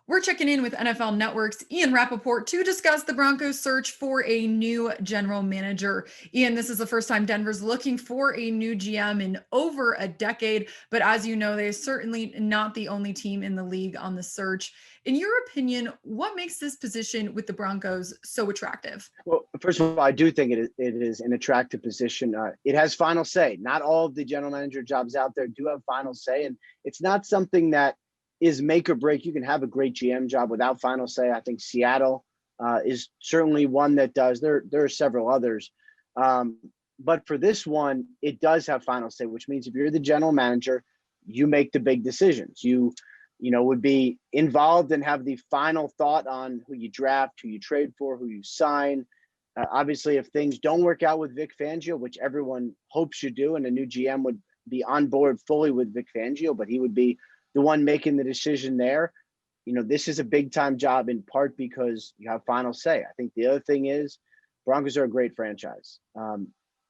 We're checking in with NFL Network's Ian Rapoport to discuss the Broncos' search for a new general manager. Ian, this is the first time Denver's looking for a new GM in over a decade, but as you know, they're certainly not the only team in the league on the search. In your opinion, what makes this position with the Broncos so attractive? Well, first of all, I do think it is an attractive position. It has final say. Not all of the general manager jobs out there do have final say, and it's not something that is make or break. You can have a great GM job without final say. I think Seattle is certainly one that does. There are several others, but for this one, it does have final say, which means if you're the general manager, you make the big decisions. You would be involved and have the final thought on who you draft, who you trade for, who you sign. Obviously, if things don't work out with Vic Fangio, which everyone hopes you do, and a new GM would be on board fully with Vic Fangio, but he would be the one making the decision there. This is a big time job in part because you have final say. I think the other thing is Broncos are a great franchise.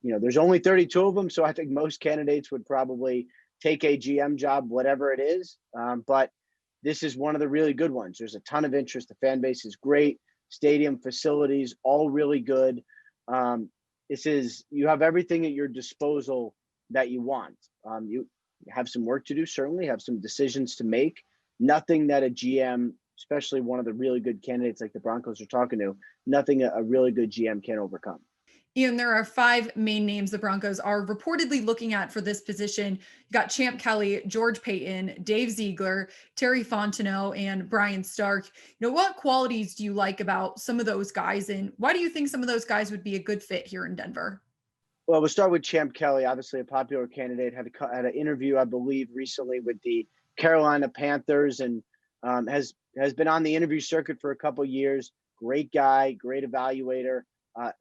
There's only 32 of them, so I think most candidates would probably take a GM job, whatever it is. But this is one of the really good ones. There's a ton of interest. The fan base is great. Stadium facilities, all really good. You have everything at your disposal that you want. You have some work to do, certainly have some decisions to make. Nothing that a GM, especially one of the really good candidates like the Broncos are talking to, nothing a really good GM can overcome. Ian, there are five main names the Broncos are reportedly looking at for this position. You got Champ Kelly, George Paton, Dave Ziegler, Terry Fontenot, and Brian Stark. What qualities do you like about some of those guys, and why do you think some of those guys would be a good fit here in Denver? Well, we'll start with Champ Kelly, obviously a popular candidate. Had an interview, I believe, recently with the Carolina Panthers, and has been on the interview circuit for a couple of years. Great guy, great evaluator.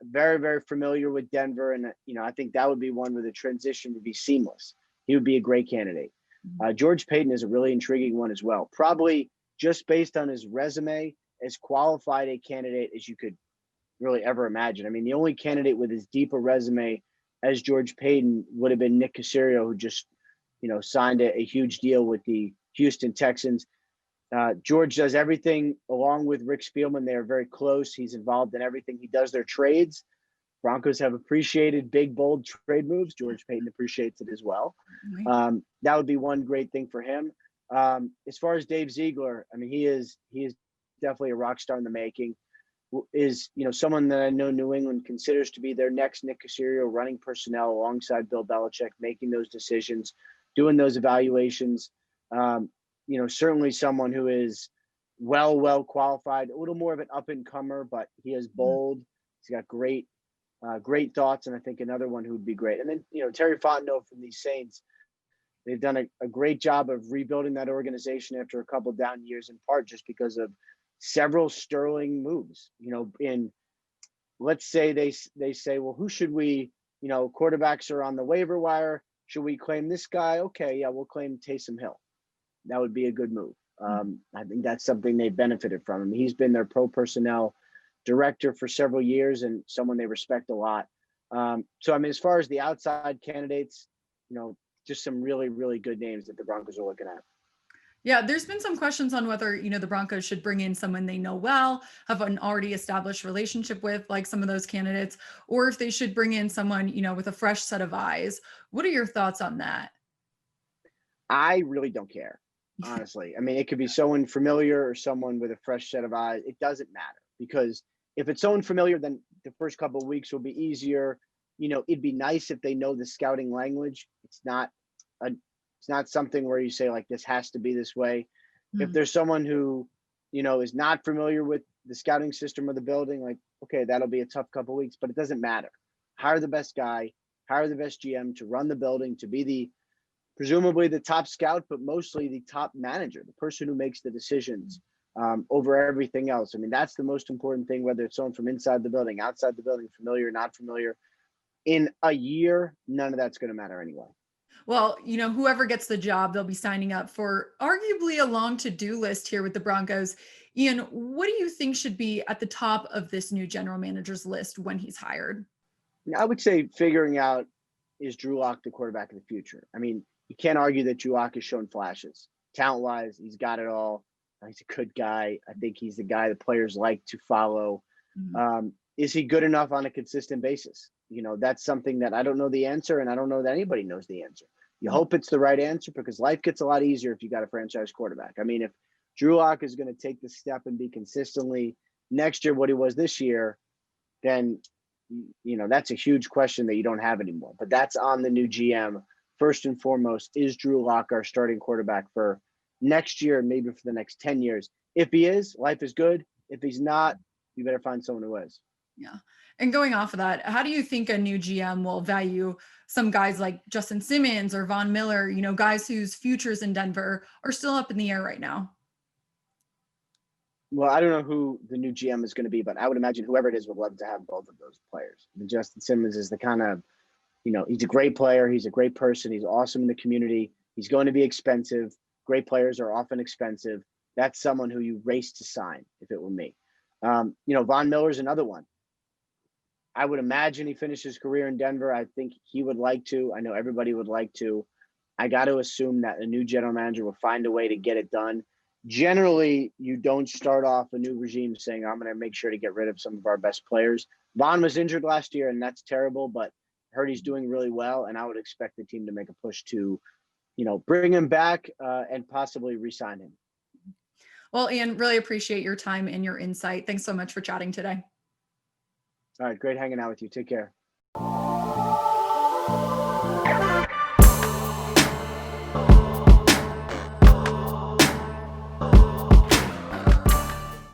Very, very familiar with Denver. And, I think that would be one where the transition would be seamless. He would be a great candidate. George Paton is a really intriguing one as well. Probably just based on his resume, as qualified a candidate as you could really ever imagine. I mean, the only candidate with as deep a resume as George Paton would have been Nick Caserio, who just, signed a huge deal with the Houston Texans. George does everything along with Rick Spielman. They are very close. He's involved in everything. He does their trades. Broncos have appreciated big, bold trade moves. George Paton appreciates it as well. That would be one great thing for him. As far as Dave Ziegler, I mean, he is definitely a rock star in the making. Is someone that I know New England considers to be their next Nick Caserio, running personnel alongside Bill Belichick, making those decisions, doing those evaluations. Certainly someone who is well qualified, a little more of an up and comer, but he is bold. He's got great thoughts, and I think another one who would be great. And then Terry Fontenot from the Saints. They've done a great job of rebuilding that organization after a couple down years, in part just because of several sterling moves. Let's say they say, well, who should we? Quarterbacks are on the waiver wire. Should we claim this guy? Okay, yeah, we'll claim Taysom Hill. That would be a good move. I think that's something they benefited from him. He's been their pro personnel director for several years and someone they respect a lot. So, I mean, as far as the outside candidates, just some really, really good names that the Broncos are looking at. Yeah, there's been some questions on whether, the Broncos should bring in someone they know well, have an already established relationship with, like some of those candidates, or if they should bring in someone, with a fresh set of eyes. What are your thoughts on that? I really don't care, honestly. I mean, it could be someone familiar or someone with a fresh set of eyes. It doesn't matter, because if it's someone familiar, then the first couple of weeks will be easier. It'd be nice if they know the scouting language. It's not something where you say, like, this has to be this way. If there's someone who, is not familiar with the scouting system or the building, like, okay, that'll be a tough couple of weeks, but it doesn't matter. Hire the best guy, hire the best GM to run the building, to be presumably the top scout, but mostly the top manager, the person who makes the decisions over everything else. I mean, that's the most important thing, whether it's someone from inside the building, outside the building, familiar, not familiar. In a year, none of that's going to matter anyway. Well, whoever gets the job, they'll be signing up for arguably a long to-do list here with the Broncos. Ian, what do you think should be at the top of this new general manager's list when he's hired? I would say figuring out, is Drew Lock the quarterback of the future? I mean, you can't argue that Drew Lock has shown flashes. Talent-wise, he's got it all. He's a good guy. I think he's the guy the players like to follow. Mhm. Is he good enough on a consistent basis? That's something that I don't know the answer, and I don't know that anybody knows the answer. You Mhm. hope it's the right answer because life gets a lot easier if you got a franchise quarterback. I mean, if Drew Lock is going to take the step and be consistently next year what he was this year, then that's a huge question that you don't have anymore. But that's on the new GM. First and foremost, is Drew Lock our starting quarterback for next year and maybe for the next 10 years? If he is, life is good. If he's not, you better find someone who is. Yeah. And going off of that, how do you think a new GM will value some guys like Justin Simmons or Von Miller, guys whose futures in Denver are still up in the air right now? Well, I don't know who the new GM is going to be, but I would imagine whoever it is would love to have both of those players. And Justin Simmons is the kind of, he's a great player. He's a great person. He's awesome in the community. He's going to be expensive. Great players are often expensive. That's someone who you race to sign if it were me. Von Miller's another one. I would imagine he finished his career in Denver. I think he would like to. I know everybody would like to. I got to assume that a new general manager will find a way to get it done. Generally, you don't start off a new regime saying, I'm going to make sure to get rid of some of our best players. Vaughn was injured last year, and that's terrible, but I heard he's doing really well, and I would expect the team to make a push to, bring him back and possibly re-sign him. Well, Ian, really appreciate your time and your insight. Thanks so much for chatting today. All right, great hanging out with you. Take care.